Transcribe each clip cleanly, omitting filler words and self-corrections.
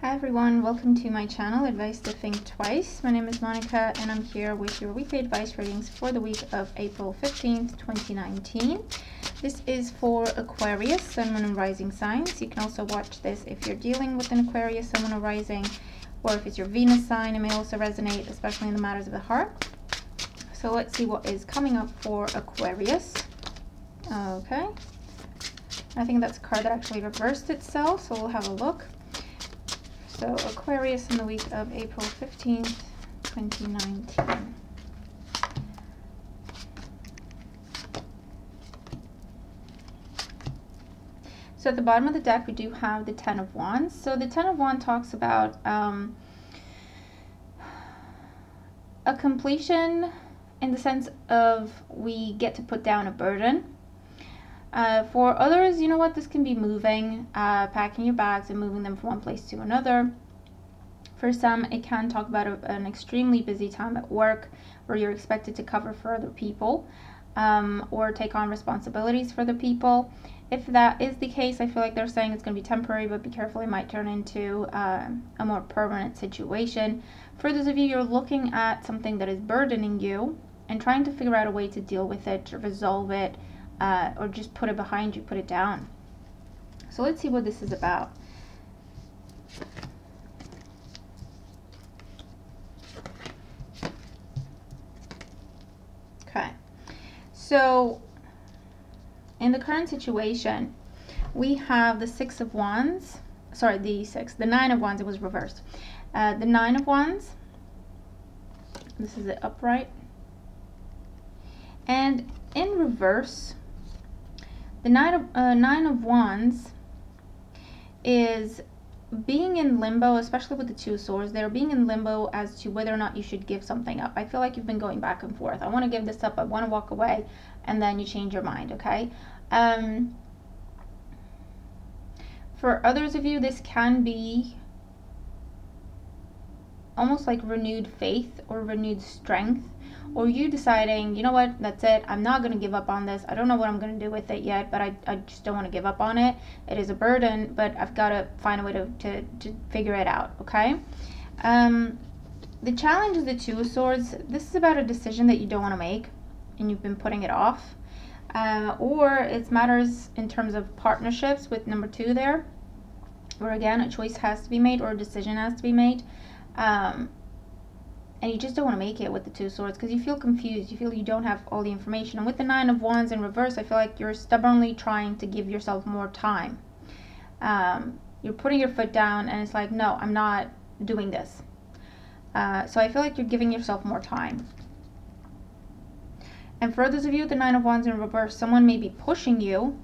Hi everyone, welcome to my channel, Advice to Think Twice. My name is Monica and I'm here with your weekly advice readings for the week of April 15th, 2019. This is for Aquarius, Sun, Moon, and Rising signs. You can also watch this if you're dealing with an Aquarius, Sun, Moon, or Rising, or if it's your Venus sign. It may also resonate, especially in the matters of the heart. So let's see what is coming up for Aquarius. Okay. I think that's a card that actually reversed itself, so we'll have a look. So Aquarius in the week of April 15th, 2019. So at the bottom of the deck, we do have the Ten of Wands. So the Ten of Wands talks about a completion in the sense of we get to put down a burden. For others, you know what, this can be moving, packing your bags and moving them from one place to another. For some, it can talk about an extremely busy time at work where you're expected to cover for other people or take on responsibilities for other people. If that is the case, I feel like they're saying it's going to be temporary, but be careful, it might turn into a more permanent situation. For those of you, you're looking at something that is burdening you and trying to figure out a way to deal with it, to resolve it, or just put it behind you, put it down. So let's see what this is about. Okay, so in the current situation, we have the Six of Wands, sorry, the Nine of Wands, it was reversed. The Nine of Wands, this is it upright, and in reverse, the Nine of Wands is being in limbo, especially with the Two of Swords. They're being in limbo as to whether or not you should give something up. I feel like you've been going back and forth. I want to give this up, I want to walk away, and then you change your mind, okay? For others of you, this can be almost like renewed faith or renewed strength, or you deciding, you know what, that's it, I'm not going to give up on this. I don't know what I'm going to do with it yet, but I just don't want to give up on it. It is a burden, but I've got to find a way to figure it out, okay? The challenge is the Two of Swords. This is about a decision that you don't want to make, and you've been putting it off. Or it matters in terms of partnerships with number 2 there, where again, a choice has to be made or a decision has to be made. And you just don't want to make it with the Two of Swords because you feel confused. You feel you don't have all the information. And with the Nine of Wands in reverse, I feel like you're stubbornly trying to give yourself more time. You're putting your foot down and it's like, no, I'm not doing this. So I feel like you're giving yourself more time. And for those of you with the Nine of Wands in reverse, someone may be pushing you.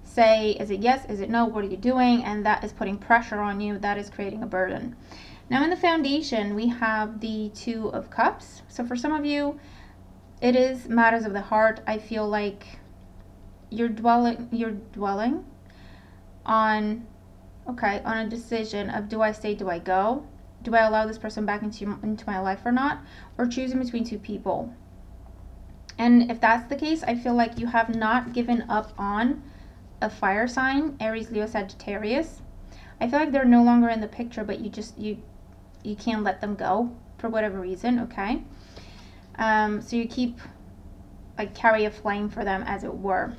Say, is it yes? Is it no? What are you doing? And that is putting pressure on you. That is creating a burden. Now in the foundation, we have the Two of Cups. So for some of you, it is matters of the heart. I feel like you're dwelling on, okay, on a decision of, do I stay, do I go? Do I allow this person back into my life or not? Or choosing between two people. And if that's the case, I feel like you have not given up on a fire sign, Aries, Leo, Sagittarius. I feel like they're no longer in the picture, but you can't let them go for whatever reason, okay? So you keep, like, carry a flame for them, as it were.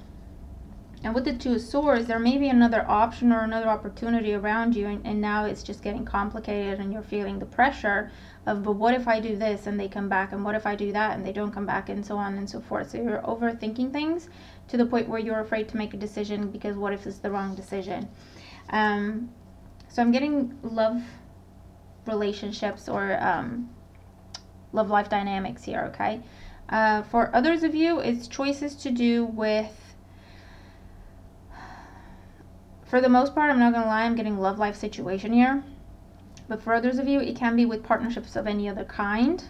And with the Two of Swords, there may be another option or another opportunity around you, and now it's just getting complicated and you're feeling the pressure of, but what if I do this and they come back, and what if I do that and they don't come back, and so on and so forth. So you're overthinking things to the point where you're afraid to make a decision because what if it's the wrong decision? So I'm getting love relationships or love life dynamics here, okay? For others of you, it's choices to do with, for the most part, I'm not gonna lie, I'm getting love life situation here. But for others of you, it can be with partnerships of any other kind,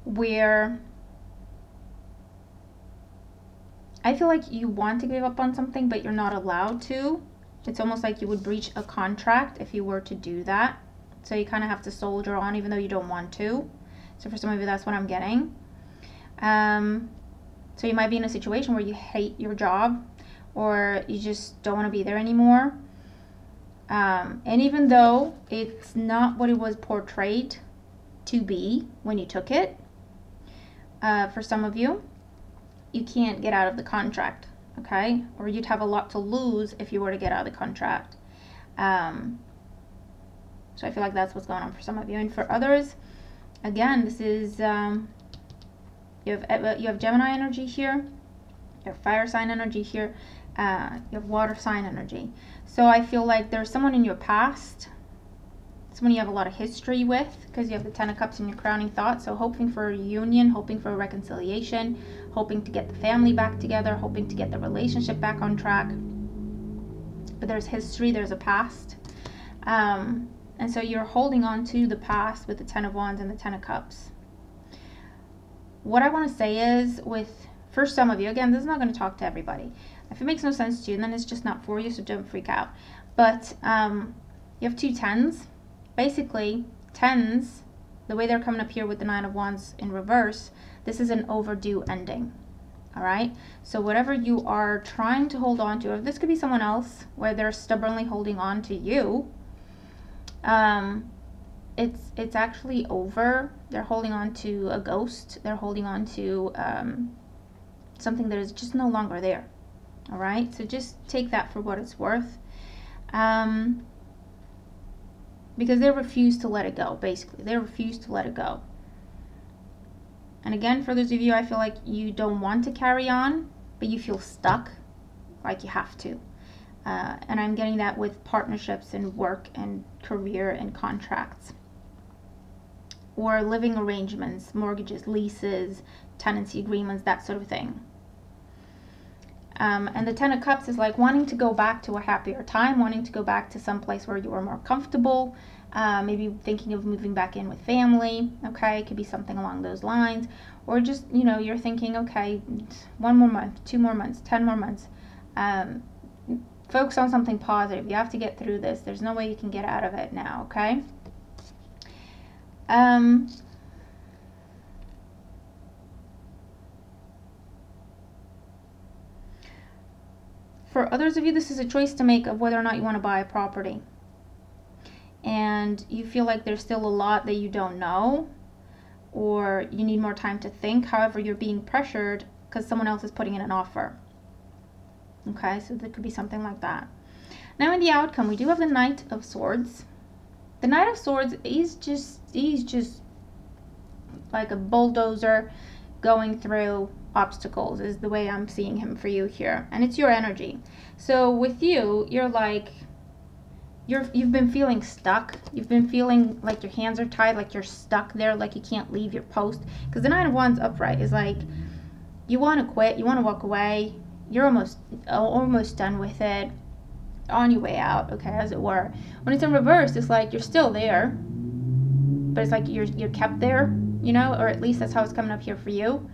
where I feel like you want to give up on something, but you're not allowed to. It's almost like you would breach a contract if you were to do that. So you kind of have to soldier on even though you don't want to. So for some of you, that's what I'm getting. So you might be in a situation where you hate your job or you just don't want to be there anymore. And even though it's not what it was portrayed to be when you took it, for some of you, you can't get out of the contract, okay? Or you'd have a lot to lose if you were to get out of the contract. So I feel like that's what's going on for some of you. And for others, again, this is, you have Gemini energy here, you have fire sign energy here, you have water sign energy. So I feel like there's someone in your past, someone you have a lot of history with, because you have the Ten of Cups in your crowning thought. So hoping for a union, hoping for a reconciliation, hoping to get the family back together, hoping to get the relationship back on track. But there's history, there's a past. And so you're holding on to the past with the Ten of Wands and the Ten of Cups. What I want to say is, for some of you, again, this is not going to talk to everybody. If it makes no sense to you, then it's just not for you, so don't freak out. But you have two tens. Basically, tens, the way they're coming up here with the Nine of Wands in reverse, this is an overdue ending. All right? So whatever you are trying to hold on to, or this could be someone else where they're stubbornly holding on to you, it's actually over. They're holding on to a ghost. They're holding on to something that is just no longer there. All right? So just take that for what it's worth. Because they refuse to let it go, basically. They refuse to let it go. And again, for those of you, I feel like you don't want to carry on, but you feel stuck, like you have to. And I'm getting that with partnerships and work and career and contracts. Or living arrangements, mortgages, leases, tenancy agreements, that sort of thing. And the Ten of Cups is like wanting to go back to a happier time, wanting to go back to some place where you are more comfortable, maybe thinking of moving back in with family, okay? It could be something along those lines. Or just, you know, you're thinking, okay, 1 more month, 2 more months, 10 more months. Focus on something positive. You have to get through this. There's no way you can get out of it now, okay? For others of you, this is a choice to make of whether or not you want to buy a property. And you feel like there's still a lot that you don't know, or you need more time to think. However, you're being pressured because someone else is putting in an offer. Okay, so there could be something like that. Now in the outcome, we do have the Knight of Swords. The Knight of Swords, he's just like a bulldozer going through obstacles, is the way I'm seeing him for you here. And it's your energy. So with you, you're like, you've been feeling stuck. You've been feeling like your hands are tied, like you're stuck there, like you can't leave your post. Because the Nine of Wands upright is like, you want to quit, you want to walk away, you're almost done with it, on your way out, okay, as it were. When it's in reverse, it's like you're still there, but it's like you're kept there, you know, or at least that's how it's coming up here for you.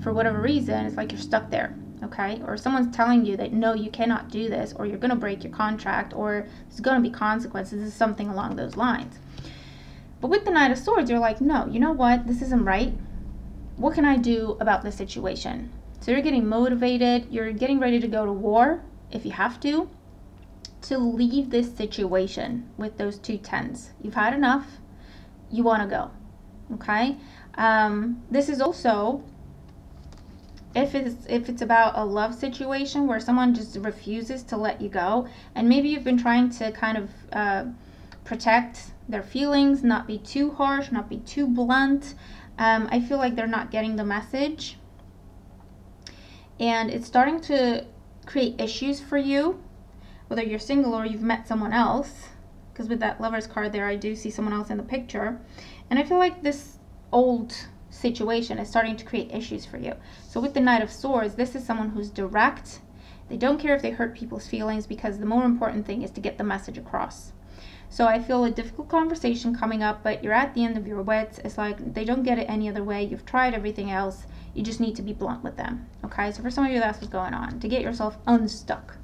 For whatever reason, it's like you're stuck there, okay? Or someone's telling you that, no, you cannot do this, or you're going to break your contract, or there's going to be consequences. This is something along those lines. But with the Knight of Swords, you're like, no, you know what? This isn't right. What can I do about this situation? So you're getting motivated. You're getting ready to go to war, if you have to leave this situation with those two tens. You've had enough. You want to go, okay? This is also, if it's about a love situation where someone just refuses to let you go, and maybe you've been trying to kind of protect their feelings, not be too harsh, not be too blunt. I feel like they're not getting the message, and it's starting to create issues for you, whether you're single or you've met someone else, because with that Lover's card there, I do see someone else in the picture, and I feel like this old situation is starting to create issues for you. So with the Knight of Swords, this is someone who's direct. They don't care if they hurt people's feelings, because the more important thing is to get the message across. So I feel a difficult conversation coming up, but you're at the end of your wits. It's like they don't get it any other way. You've tried everything else. You just need to be blunt with them. Okay, so for some of you, that's what's going on, to get yourself unstuck.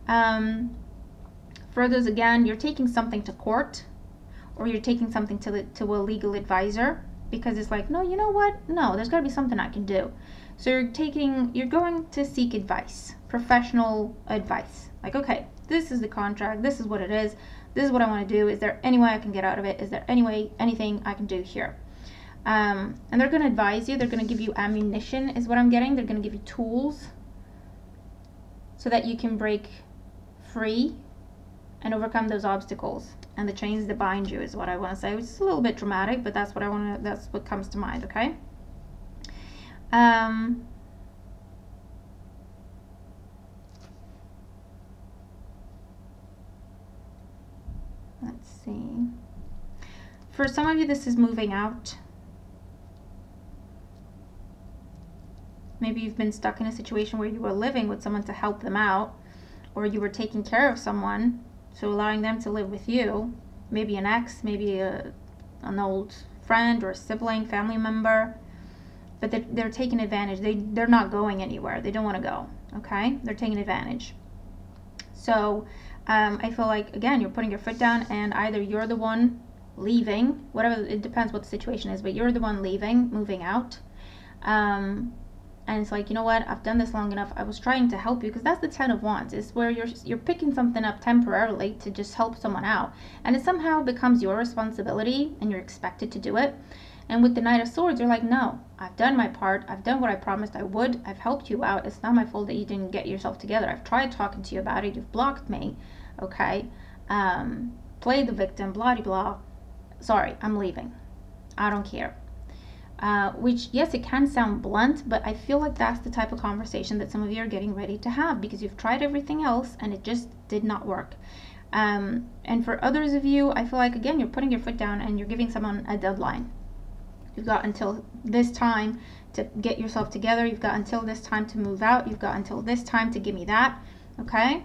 For others, again, you're taking something to court, or you're taking something to a legal advisor, because it's like, no, you know what? No, there's got to be something I can do. So you're going to seek advice, professional advice. Like, okay, This is the contract. This is what it is. This is what I want to do. Is there any way I can get out of it? Is there anything I can do here? And they're going to advise you. They're going to give you ammunition is what I'm getting. They're going to give you tools so that you can break free and overcome those obstacles and the chains that bind you is what I want to say. It's a little bit dramatic, but that's what comes to mind, okay? Let's see. For some of you, this is moving out. Maybe you've been stuck in a situation where you were living with someone to help them out, or you were taking care of someone, so allowing them to live with you. Maybe an ex, maybe an old friend or a sibling, family member, but they're taking advantage. They're not going anywhere. They don't want to go, okay? They're taking advantage. So I feel like, again, you're putting your foot down, and either you're the one leaving, whatever, it depends what the situation is, but you're the one leaving, moving out. And it's like, you know what, I've done this long enough. I was trying to help you, because that's the 10 of Wands. It's where you're picking something up temporarily to just help someone out. And it somehow becomes your responsibility, and you're expected to do it. And with the Knight of Swords, you're like, no, I've done my part. I've done what I promised I would. I've helped you out. It's not my fault that you didn't get yourself together. I've tried talking to you about it. You've blocked me, okay? Play the victim, blah, blah, blah. Sorry, I'm leaving. I don't care. Which, yes, it can sound blunt, but I feel like that's the type of conversation that some of you are getting ready to have, because you've tried everything else and it just did not work. And for others of you, I feel like, again, you're putting your foot down and you're giving someone a deadline. You've got until this time to get yourself together. You've got until this time to move out. You've got until this time to give me that, okay?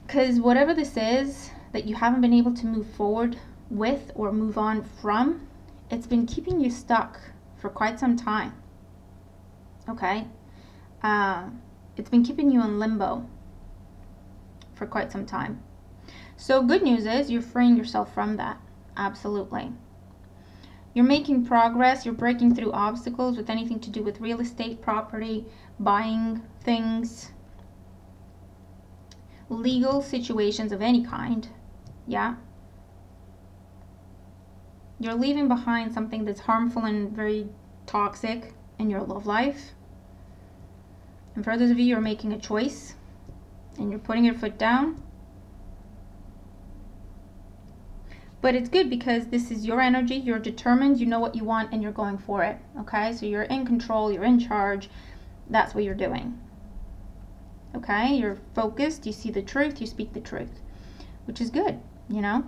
Because whatever this is that you haven't been able to move forward with or move on from, it's been keeping you stuck for quite some time, okay? It's been keeping you in limbo for quite some time. So good news is you're freeing yourself from that, absolutely. You're making progress. You're breaking through obstacles with anything to do with real estate, property, buying things, legal situations of any kind, yeah? You're leaving behind something that's harmful and very toxic in your love life. And for others of you, you're making a choice and you're putting your foot down. But it's good because this is your energy. You're determined, you know what you want, and you're going for it, okay? So you're in control, you're in charge. That's what you're doing, okay? You're focused, you see the truth, you speak the truth, which is good, you know?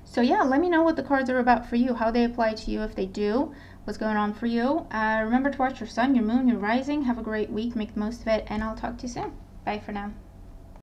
So yeah, let me know what the cards are about for you, how they apply to you if they do, what's going on for you. Remember to watch your sun, your moon, your rising. Have a great week, make the most of it, and I'll talk to you soon. Bye for now.